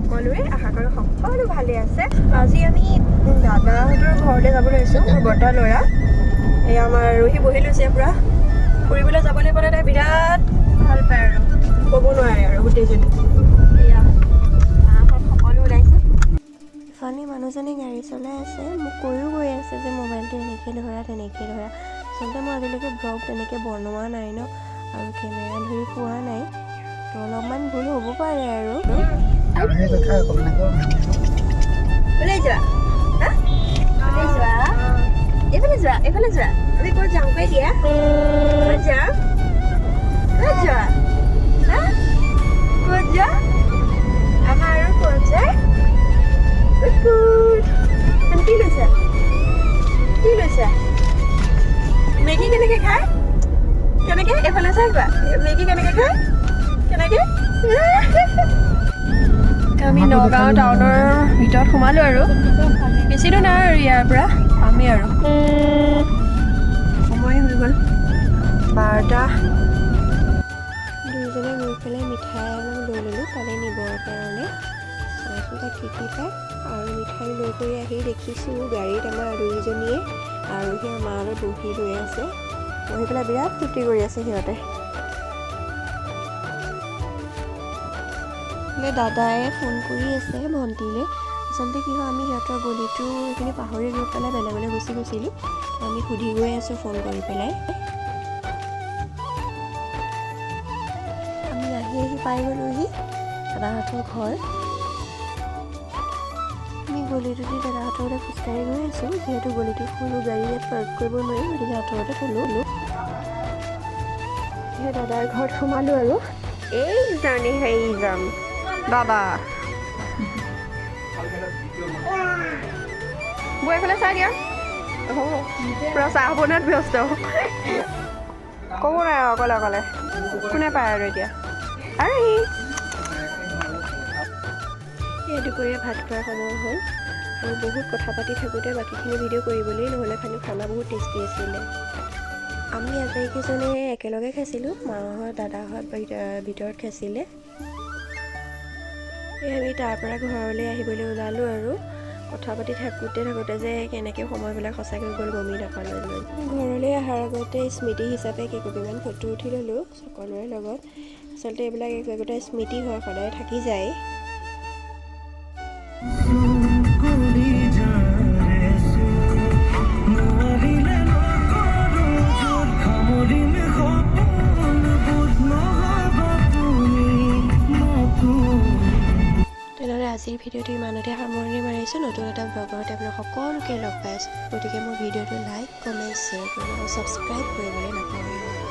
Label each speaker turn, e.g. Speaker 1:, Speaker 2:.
Speaker 1: সকলোৰে আশা কৰোঁ সকলো ভালে আছে। আজি আমি দাদাহঁতৰ ঘৰলৈ যাব লৈছোঁ, মোৰ বৰ্তাৰ ল'ৰা। এয়া আমাৰ ৰহি বহি লৈছে পূৰা। ফুৰিবলৈ যাবলৈ পালে তাই বিৰাট ভাল পায় আৰু ক'ব নোৱাৰে আৰু গোটেইজনী। এয়া মাহঁত সকলো ওলাইছে। ইফালে মানুহজনে গাড়ী চলাই আছে, মোক কৈও গৈ আছে যে মোবাইলটো এনেকৈ ধৰা তেনেকৈ ধৰা। আচলতে মই আজিলৈকে ব্লগ তেনেকৈ বনোৱা নাই ন, আৰু কেমেৰা ধৰি পোৱা নাই, তো অলপমান ভুল হ'ব পাৰে আৰু। ওলাই যোৱা, ওলাই যোৱা, এইফালে যোৱা, এইফালে যোৱা। আমি ক'ত যাওঁ কৈ দিয়া, ক'ত যাওঁ, ক'ত যোৱা, ক'ত যোৱা, আমাৰ আৰু ক'ত যায়। কি লৈছা, কি লৈছা? মেগী কেনেকৈ খায়, কেনেকৈ এইফালে চাই কোৱা, মেগী কেনেকৈ খায়, কেনেকৈ? আমি নগাঁও টাউনৰ ভিতৰত সোমালোঁ আৰু বেছি দূৰ নাই আৰু ইয়াৰ পৰা পামেই আৰু। সময় হৈ গ'ল 12টা। দুয়োজনে গৈ পেলাই মিঠাই অলপ লৈ ল'লোঁ তালৈ নিবৰ কাৰণে। চাইছোঁ তাত কি কি পায়, আৰু মিঠাই লৈ কৰি আহি দেখিছোঁ গাড়ীত আমাৰ দুয়োজনীয়ে আৰু সেই মা লগত বহি ৰৈ আছে। বহি পেলাই বিৰাট ফূৰ্তি কৰি আছে সিহঁতে। দাদাই ফোন কৰি আছে ভণ্টিলৈ। আচলতে কি হয়, আমি সিহঁতৰ গলিটো এইখিনি পাহৰি গৈ পেলাই বেলেগলৈ গুচি গৈছিলোঁ। আমি সুধি গৈ আছোঁ ফোন কৰি পেলাই। আমি আহি পাই গ'লোহি দাদাহঁতৰ ঘৰ। আমি গলিটো দি দাদাহঁতৰলৈ খোজকাঢ়ি গৈ আছোঁ, যিহেতু গলিটো সৰু, গাড়ী ইয়াত পাৰ্ক কৰিব নোৱাৰি, গতিকে আঁতৰতে থ'লোঁ। সেই দাদাৰ ঘৰত সোমালোঁ আৰু এইজনী হেৰি যাম দাদা। বৈ এইফালে চাই দিয়া, পূৰা চাহ বনোৱাত ব্যস্ত। ক'ব নাই আৰু অকলে অকলে কোনে পায় আৰু এতিয়া। আৰু এই দুপৰীয়া ভাত খোৱাৰ সময় হ'ল, আৰু বহুত কথা পাতি থাকোঁতে বাকীখিনি ভিডিঅ' কৰিবলৈ নহ'লে, খানা বহুত টেষ্টি আছিলে। আমি আটাইকেইজনে একেলগে খাইছিলোঁ, মাহঁত দাদাহঁত ভিতৰত খাইছিলে। আমি তাৰ পৰা ঘৰলৈ আহিবলৈ ওলালোঁ আৰু কথা পাতি থাকোঁতে যে কেনেকৈ সময়বিলাক সঁচাকৈ গ'ল গমেই নাপালোঁ। ঘৰলৈ অহাৰ আগতে স্মৃতি হিচাপে কেইকপিমান ফটো উঠি ল'লোঁ সকলোৰে লগত। আচলতে এইবিলাক একোটা স্মৃতি হয়, সদায় থাকি যায়। তেনেহ'লে আজিৰ ভিডিঅ'টো ইমানতে সামৰণি মাৰিছোঁ। নতুন এটা ব্লগতে আপোনাক সকলোকে লগ পাই আছোঁ, গতিকে মোৰ ভিডিঅ'টো লাইক, কমেণ্ট, শ্বেয়াৰ কৰিব আৰু ছাবস্ক্ৰাইব কৰিবলৈ নাপাহৰিব।